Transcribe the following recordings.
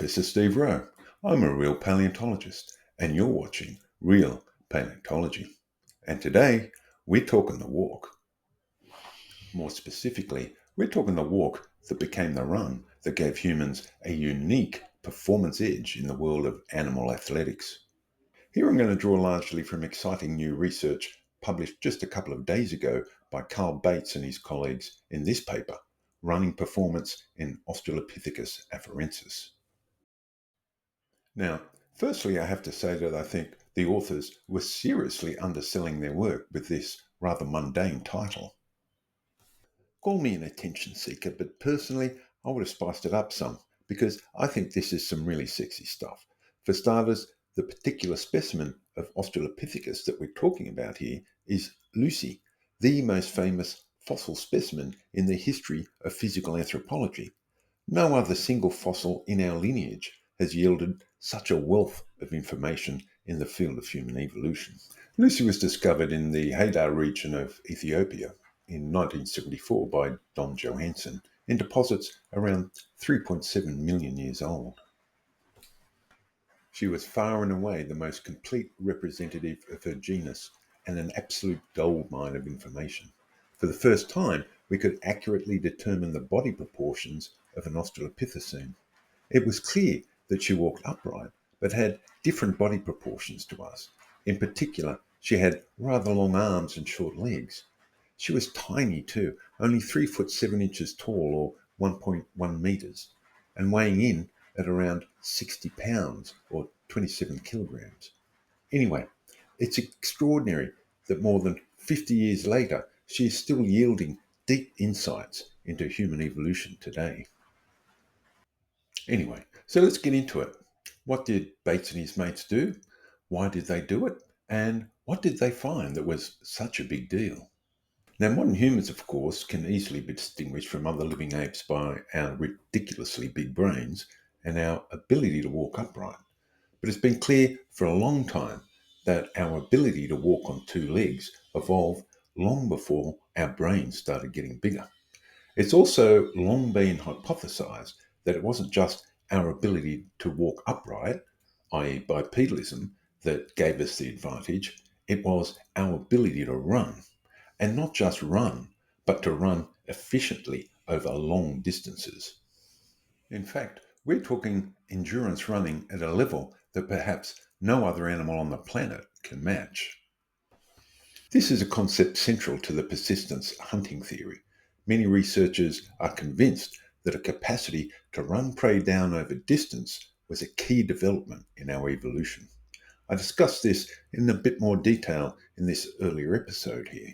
Professor Steve Rowe. I'm a real paleontologist, and you're watching Real Paleontology. And today, we're talking the walk. More specifically, we're talking the walk that became the run that gave humans a unique performance edge in the world of animal athletics. Here I'm going to draw largely from exciting new research published just a couple of days ago by Carl Bates and his colleagues in this paper, Running Performance in Australopithecus afarensis. Now, firstly, I have to say that I think the authors were seriously underselling their work with this rather mundane title. Call me an attention seeker, but personally, I would have spiced it up some because I think this is some really sexy stuff. For starters, the particular specimen of Australopithecus that we're talking about here is Lucy, the most famous fossil specimen in the history of physical anthropology. No other single fossil in our lineage has yielded such a wealth of information in the field of human evolution. Lucy was discovered in the Hadar region of Ethiopia in 1974 by Don Johansen in deposits around 3.7 million years old. She was far and away the most complete representative of her genus and an absolute goldmine of information. For the first time, we could accurately determine the body proportions of an Australopithecine. It was clear that she walked upright, but had different body proportions to us. In particular, she had rather long arms and short legs. She was tiny too, only 3 foot 7 inches tall or 1.1 meters, and weighing in at around 60 pounds or 27 kilograms. Anyway, it's extraordinary that more than 50 years later, she is still yielding deep insights into human evolution today. Anyway, so let's get into it. What did Bates and his mates do? Why did they do it? And what did they find that was such a big deal? Now, modern humans, of course, can easily be distinguished from other living apes by our ridiculously big brains and our ability to walk upright. But it's been clear for a long time that our ability to walk on two legs evolved long before our brains started getting bigger. It's also long been hypothesized that it wasn't just our ability to walk upright, i.e. bipedalism, that gave us the advantage. It was our ability to run. And not just run, but to run efficiently over long distances. In fact, we're talking endurance running at a level that perhaps no other animal on the planet can match. This is a concept central to the persistence hunting theory. Many researchers are convinced that a capacity to run prey down over distance was a key development in our evolution. I discussed this in a bit more detail in this earlier episode here.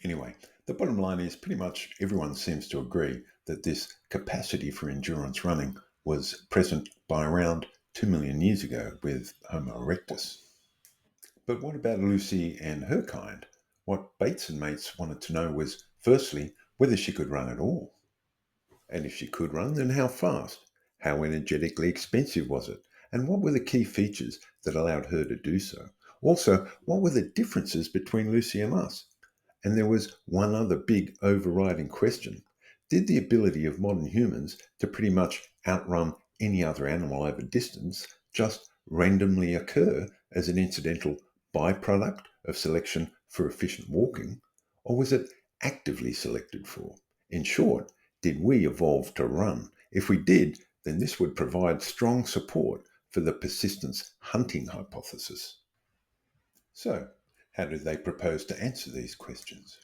Anyway, the bottom line is pretty much everyone seems to agree that this capacity for endurance running was present by around 2 million years ago with Homo erectus. But what about Lucy and her kind? What Bates and mates wanted to know was, firstly, whether she could run at all. And if she could run, then how fast? How energetically expensive was it? And what were the key features that allowed her to do so? Also, what were the differences between Lucy and us? And there was one other big overriding question. Did the ability of modern humans to pretty much outrun any other animal over distance just randomly occur as an incidental byproduct of selection for efficient walking, or was it actively selected for? In short, did we evolve to run? If we did, then this would provide strong support for the persistence hunting hypothesis. So, how do they propose to answer these questions?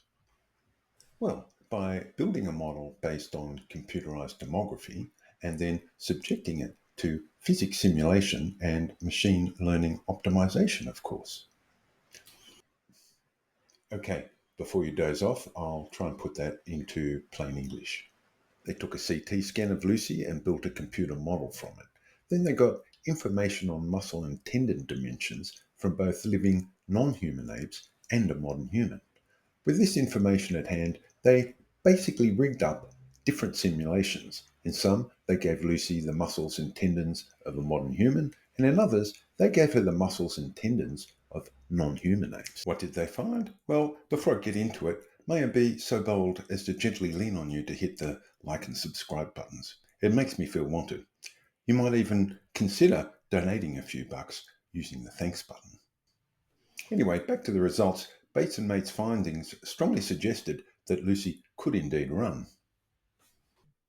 Well, by building a model based on computerized tomography and then subjecting it to physics simulation and machine learning optimization, of course. Okay, before you doze off, I'll try and put that into plain English. They took a CT scan of Lucy and built a computer model from it. Then they got information on muscle and tendon dimensions from both living non-human apes and a modern human. With this information at hand, they basically rigged up different simulations. In some, they gave Lucy the muscles and tendons of a modern human, and in others, they gave her the muscles and tendons of non-human apes. What did they find? Well, before I get into it, may I be so bold as to gently lean on you to hit the like and subscribe buttons. It makes me feel wanted. You might even consider donating a few bucks using the thanks button. Anyway, back to the results. Bates and Mate's findings strongly suggested that Lucy could indeed run.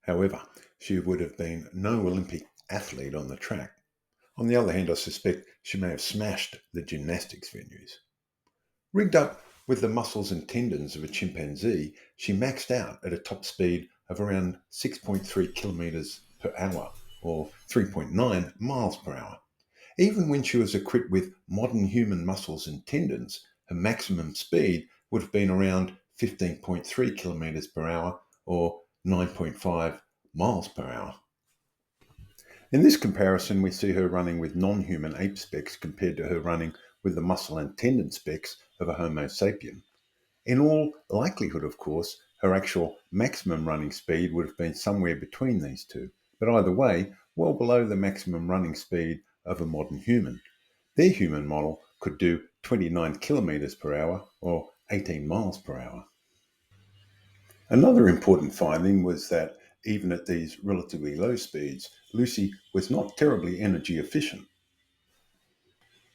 However, she would have been no Olympic athlete on the track. On the other hand, I suspect she may have smashed the gymnastics venues. Rigged up with the muscles and tendons of a chimpanzee, she maxed out at a top speed of around 6.3 kilometres per hour, or 3.9 miles per hour. Even when she was equipped with modern human muscles and tendons, her maximum speed would have been around 15.3 kilometres per hour, or 9.5 miles per hour. In this comparison, we see her running with non-human ape specs compared to her running with the muscle and tendon specs of a Homo sapien. In all likelihood, of course, her actual maximum running speed would have been somewhere between these two, but either way, well below the maximum running speed of a modern human. Their human model could do 29 kilometres per hour or 18 miles per hour. Another important finding was that even at these relatively low speeds, Lucy was not terribly energy efficient.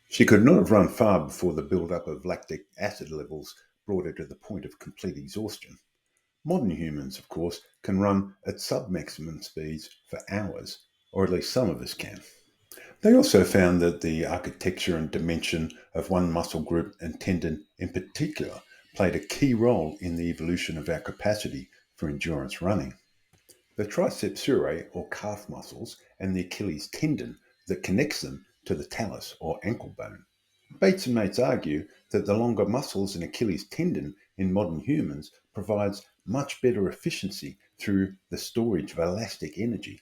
She could not have run far before the build-up of lactic acid levels brought her to the point of complete exhaustion. Modern humans, of course, can run at sub-maximum speeds for hours, or at least some of us can. They also found that the architecture and dimension of one muscle group and tendon in particular played a key role in the evolution of our capacity for endurance running. The triceps surae, or calf muscles, and the Achilles tendon that connects them to the talus, or ankle bone. Bates and Mates argue that the longer muscles and Achilles tendon in modern humans provides much better efficiency through the storage of elastic energy.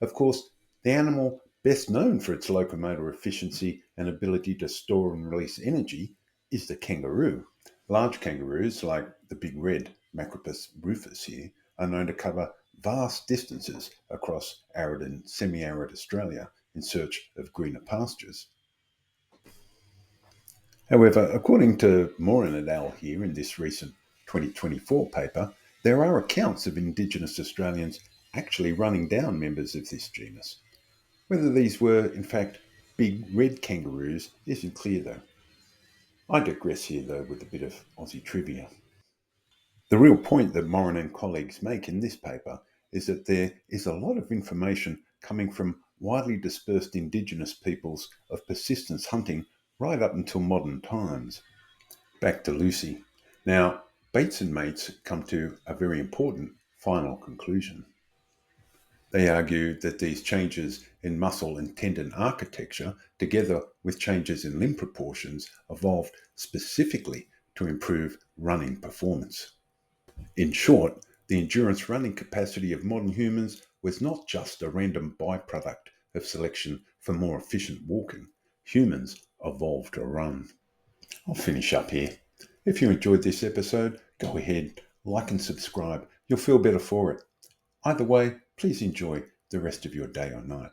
Of course, the animal best known for its locomotor efficiency and ability to store and release energy is the kangaroo. Large kangaroos, like the big red Macropus rufus here, are known to cover vast distances across arid and semi-arid Australia in search of greener pastures. However, according to Morin et al. Here in this recent 2024 paper, there are accounts of Indigenous Australians actually running down members of this genus. Whether these were, in fact, big red kangaroos isn't clear though. I digress here though with a bit of Aussie trivia. The real point that Morin and colleagues make in this paper is that there is a lot of information coming from widely dispersed Indigenous peoples of persistence hunting right up until modern times. Back to Lucy. Now, Bates and Mates come to a very important final conclusion. They argue that these changes in muscle and tendon architecture, together with changes in limb proportions, evolved specifically to improve running performance. In short, the endurance running capacity of modern humans was not just a random byproduct of selection for more efficient walking. Humans evolved to run. I'll finish up here. If you enjoyed this episode, go ahead, like and subscribe. You'll feel better for it. Either way, please enjoy the rest of your day or night.